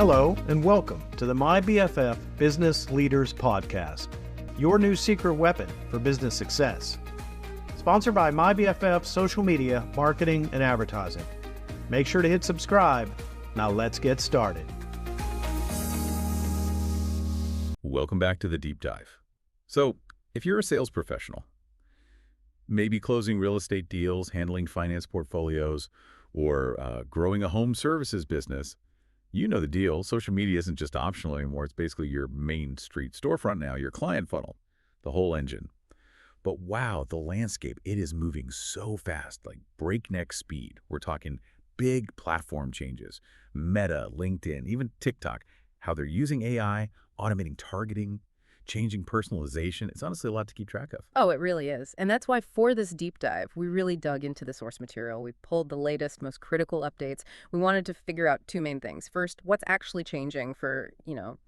Hello, and welcome to the MyBFF Business Leaders Podcast, your new secret weapon for business success. Sponsored by MyBFF Social Media, Marketing, and Advertising. Make sure to hit subscribe. Now let's get started. Welcome back to the deep dive. So, if you're a sales professional, maybe closing real estate deals, handling finance portfolios, or growing a home services business, you know the deal. Social media isn't just optional anymore. It's basically your main street storefront now, your client funnel, the whole engine. But wow, the landscape, it is moving so fast, like breakneck speed. We're talking big platform changes. Meta, LinkedIn, even TikTok, how they're using AI, automating targeting, changing personalization. It's honestly a lot to keep track of. Oh, it really is. And that's why for this deep dive, we really dug into the source material. We pulled the latest, most critical updates. We wanted to figure out two main things. First, what's actually changing for,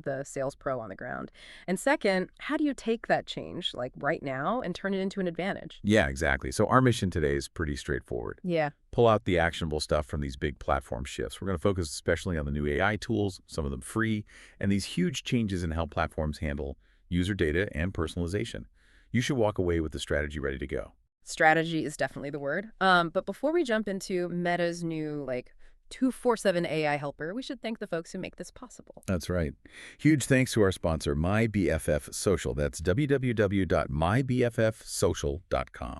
the sales pro on the ground? And second, how do you take that change, like right now, and turn it into an advantage? Yeah, exactly. So our mission today is pretty straightforward. Yeah. Pull out the actionable stuff from these big platform shifts. We're going to focus especially on the new AI tools, some of them free, and these huge changes in how platforms handle user data and personalization. You should walk away with the strategy ready to go. Strategy is definitely the word. But before we jump into Meta's new, 247 AI helper, we should thank the folks who make this possible. That's right. Huge thanks to our sponsor, MyBFF Social. That's www.mybffsocial.com.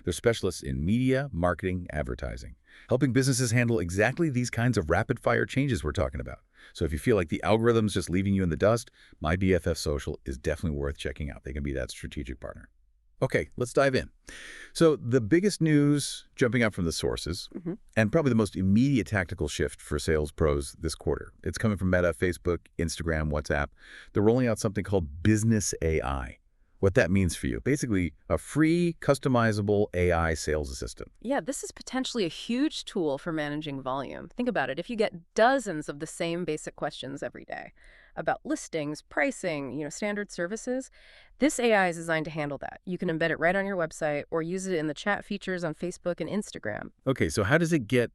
They're specialists in media, marketing, advertising, helping businesses handle exactly these kinds of rapid-fire changes we're talking about. So if you feel like the algorithm's just leaving you in the dust, MyBFF Social is definitely worth checking out. They can be that strategic partner. Okay, let's dive in. So the biggest news jumping out from the sources, and probably the most immediate tactical shift for sales pros this quarter. It's coming from Meta, Facebook, Instagram, WhatsApp. They're rolling out something called Business AI. What that means for you. Basically, a free, customizable AI sales assistant. Yeah, this is potentially a huge tool for managing volume. Think about it. If you get dozens of the same basic questions every day about listings, pricing, standard services, this AI is designed to handle that. You can embed it right on your website or use it in the chat features on Facebook and Instagram. Okay, so how does it get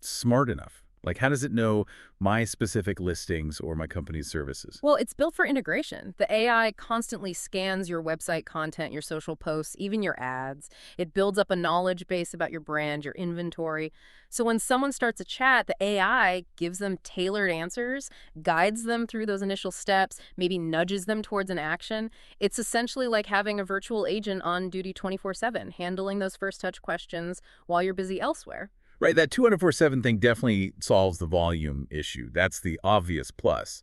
smart enough? Like, how does it know my specific listings or my company's services? Well, it's built for integration. The AI constantly scans your website content, your social posts, even your ads. It builds up a knowledge base about your brand, your inventory. So when someone starts a chat, the AI gives them tailored answers, guides them through those initial steps, maybe nudges them towards an action. It's essentially like having a virtual agent on duty 24/7, handling those first touch questions while you're busy elsewhere. Right, that 24/7 thing definitely solves the volume issue. That's the obvious plus.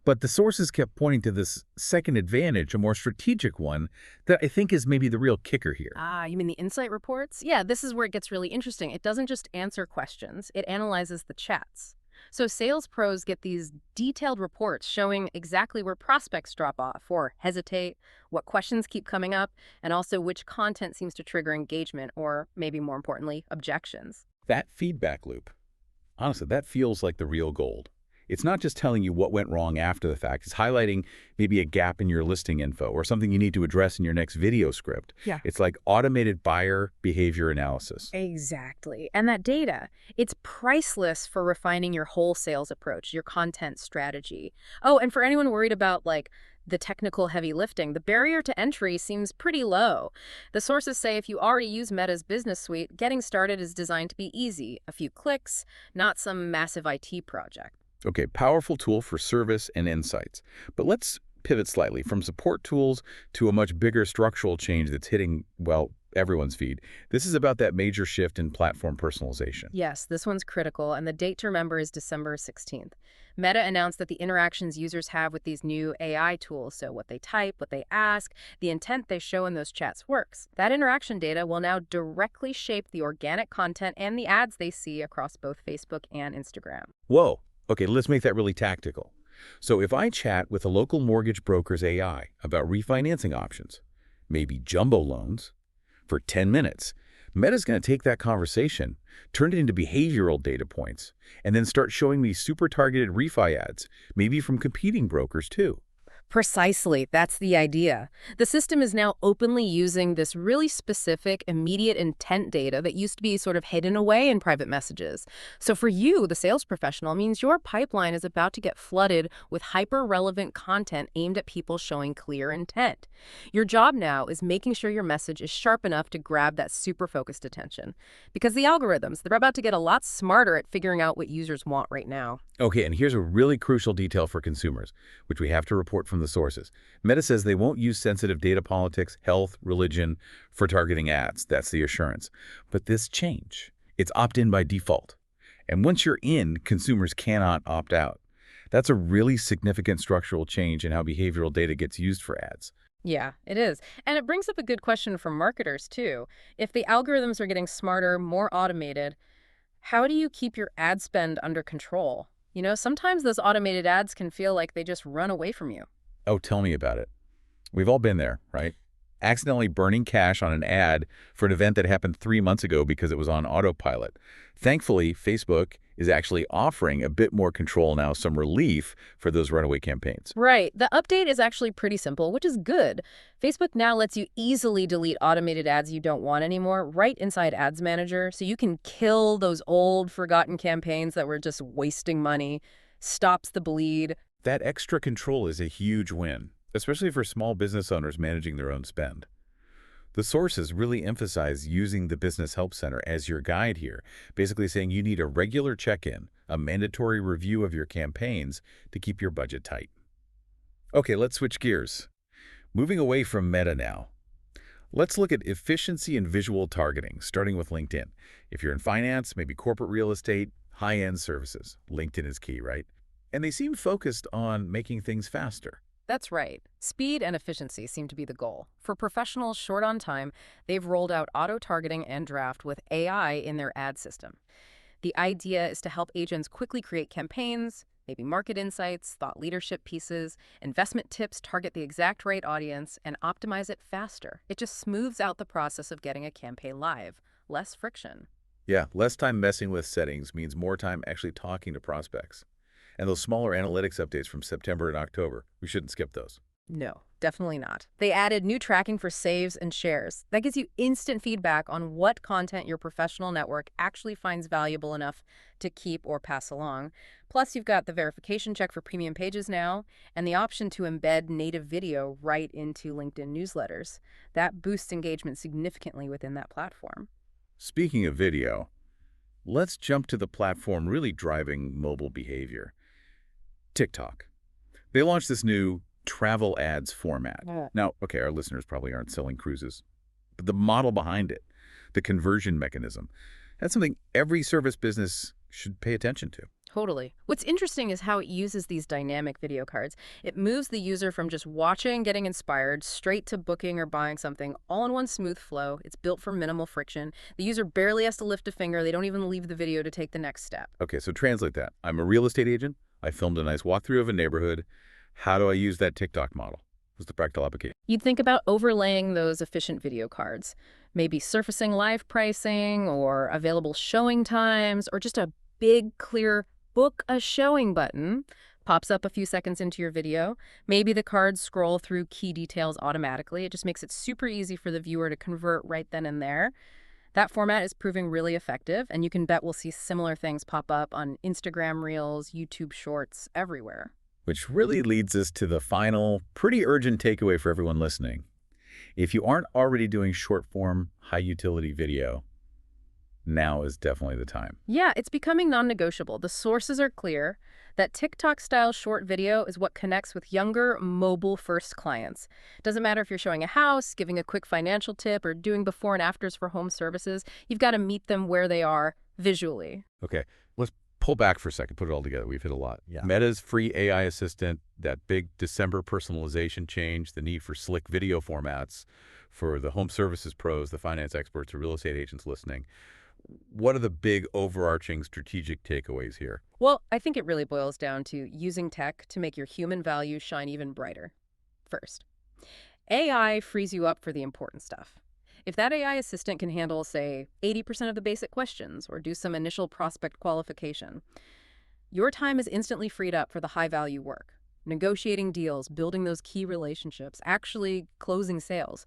But the sources kept pointing to this second advantage, a more strategic one, that I think is maybe the real kicker here. You mean the insight reports? Yeah, this is where it gets really interesting. It doesn't just answer questions, it analyzes the chats. So sales pros get these detailed reports showing exactly where prospects drop off or hesitate, what questions keep coming up, and also which content seems to trigger engagement or, maybe more importantly, objections. That feedback loop, honestly, that feels like the real gold. It's not just telling you what went wrong after the fact. It's highlighting maybe a gap in your listing info or something you need to address in your next video script. Yeah. It's like automated buyer behavior analysis. Exactly. And that data, it's priceless for refining your whole sales approach, your content strategy. Oh, and for anyone worried about the technical heavy lifting, the barrier to entry seems pretty low. The sources say if you already use Meta's business suite, getting started is designed to be easy. A few clicks, not some massive IT project. Okay, powerful tool for service and insights. But let's pivot slightly from support tools to a much bigger structural change that's hitting, everyone's feed. This is about that major shift in platform personalization. Yes, this one's critical, and the date to remember is December 16th. Meta announced that the interactions users have with these new AI tools, so what they type, what they ask, the intent they show in those chats works. That interaction data will now directly shape the organic content and the ads they see across both Facebook and Instagram. Whoa. Okay, let's make that really tactical. So if I chat with a local mortgage broker's AI about refinancing options, maybe jumbo loans, for 10 minutes, Meta's going to take that conversation, turn it into behavioral data points, and then start showing me super targeted refi ads, maybe from competing brokers too. Precisely, that's the idea. The system is now openly using this really specific, immediate intent data that used to be sort of hidden away in private messages. So for you, the sales professional, means your pipeline is about to get flooded with hyper-relevant content aimed at people showing clear intent. Your job now is making sure your message is sharp enough to grab that super focused attention. Because the algorithms, they're about to get a lot smarter at figuring out what users want right now. Okay, and here's a really crucial detail for consumers, which we have to report from the sources. Meta says they won't use sensitive data politics, health, religion for targeting ads. That's the assurance. But this change, it's opt-in by default. And once you're in, consumers cannot opt out. That's a really significant structural change in how behavioral data gets used for ads. Yeah, it is. And it brings up a good question for marketers, too. If the algorithms are getting smarter, more automated, how do you keep your ad spend under control? Sometimes those automated ads can feel like they just run away from you. Oh, tell me about it. We've all been there, right? Accidentally burning cash on an ad for an event that happened 3 months ago because it was on autopilot. Thankfully, Facebook is actually offering a bit more control now, some relief for those runaway campaigns. Right. The update is actually pretty simple, which is good. Facebook now lets you easily delete automated ads you don't want anymore right inside Ads Manager, so you can kill those old, forgotten campaigns that were just wasting money, stops the bleed. That extra control is a huge win, especially for small business owners managing their own spend. The sources really emphasize using the Business Help Center as your guide here, basically saying you need a regular check-in, a mandatory review of your campaigns to keep your budget tight. Okay, let's switch gears. Moving away from Meta now. Let's look at efficiency and visual targeting, starting with LinkedIn. If you're in finance, maybe corporate real estate, high-end services, LinkedIn is key, right? And they seem focused on making things faster. That's right. Speed and efficiency seem to be the goal. For professionals short on time, they've rolled out auto-targeting and draft with AI in their ad system. The idea is to help agents quickly create campaigns, maybe market insights, thought leadership pieces, investment tips, target the exact right audience, and optimize it faster. It just smooths out the process of getting a campaign live. Less friction. Yeah, less time messing with settings means more time actually talking to prospects. And those smaller analytics updates from September and October, we shouldn't skip those. No, definitely not. They added new tracking for saves and shares. That gives you instant feedback on what content your professional network actually finds valuable enough to keep or pass along. Plus, you've got the verification check for premium pages now, and the option to embed native video right into LinkedIn newsletters. That boosts engagement significantly within that platform. Speaking of video, let's jump to the platform really driving mobile behavior. TikTok. They launched this new travel ads format. Now, okay, our listeners probably aren't selling cruises, but the model behind it, the conversion mechanism, that's something every service business should pay attention to. Totally. What's interesting is how it uses these dynamic video cards. It moves the user from just watching, getting inspired, straight to booking or buying something, all in one smooth flow. It's built for minimal friction. The user barely has to lift a finger. They don't even leave the video to take the next step. Okay, so translate that. I'm a real estate agent. I filmed a nice walkthrough of a neighborhood. How do I use that TikTok model? What's the practical application? You'd think about overlaying those efficient video cards, maybe surfacing live pricing or available showing times, or just a big, clear book a showing button pops up a few seconds into your video. Maybe the cards scroll through key details automatically. It just makes it super easy for the viewer to convert right then and there. That format is proving really effective, and you can bet we'll see similar things pop up on Instagram Reels, YouTube Shorts, everywhere. Which really leads us to the final, pretty urgent takeaway for everyone listening. If you aren't already doing short-form, high-utility video, now is definitely the time. Yeah, it's becoming non-negotiable. The sources are clear that TikTok-style short video is what connects with younger, mobile-first clients. Doesn't matter if you're showing a house, giving a quick financial tip, or doing before and afters for home services. You've got to meet them where they are visually. Okay, let's pull back for a second, put it all together. We've hit a lot. Yeah. Meta's free AI assistant, that big December personalization change, the need for slick video formats for the home services pros, the finance experts, the real estate agents listening. What are the big overarching strategic takeaways here? Well, I think it really boils down to using tech to make your human value shine even brighter. First, AI frees you up for the important stuff. If that AI assistant can handle, say, 80% of the basic questions or do some initial prospect qualification, your time is instantly freed up for the high-value work. negotiating deals, building those key relationships, actually closing sales.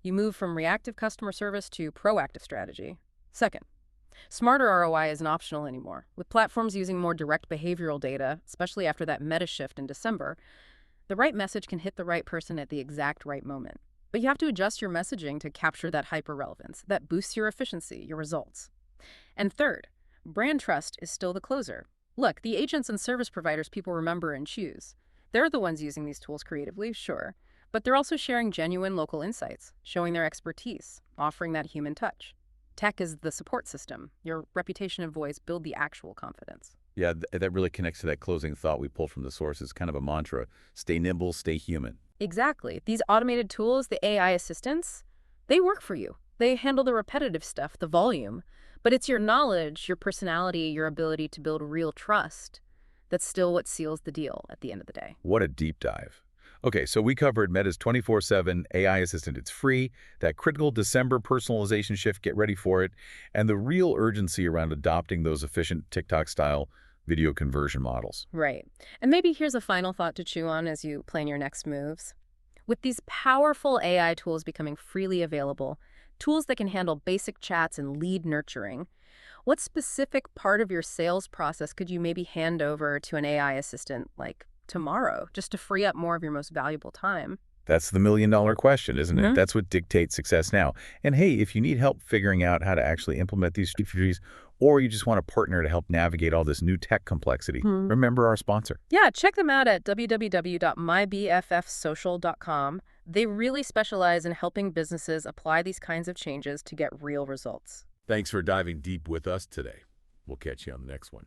You move from reactive customer service to proactive strategy. Second, smarter ROI isn't optional anymore. With platforms using more direct behavioral data, especially after that meta shift in December, the right message can hit the right person at the exact right moment. But you have to adjust your messaging to capture that hyper-relevance. That boosts your efficiency, your results. And third, brand trust is still the closer. Look, the agents and service providers people remember and choose. They're the ones using these tools creatively, sure, but they're also sharing genuine local insights, showing their expertise, offering that human touch. Tech is the support system. Your reputation and voice build the actual confidence. Yeah, that really connects to that closing thought we pulled from the source. It's kind of a mantra. Stay nimble, stay human. Exactly. These automated tools, the AI assistants, they work for you. They handle the repetitive stuff, the volume. But it's your knowledge, your personality, your ability to build real trust that's still what seals the deal at the end of the day. What a deep dive. Okay, so we covered Meta's 24/7 AI assistant. It's free, that critical December personalization shift, get ready for it, and the real urgency around adopting those efficient TikTok-style video conversion models. Right. And maybe here's a final thought to chew on as you plan your next moves. With these powerful AI tools becoming freely available, tools that can handle basic chats and lead nurturing, what specific part of your sales process could you maybe hand over to an AI assistant like tomorrow, just to free up more of your most valuable time? That's the million-dollar question, isn't it? That's what dictates success now. And hey, if you need help figuring out how to actually implement these strategies, or you just want a partner to help navigate all this new tech complexity, remember our sponsor. Yeah, check them out at www.mybffsocial.com. They really specialize in helping businesses apply these kinds of changes to get real results. Thanks for diving deep with us today. We'll catch you on the next one.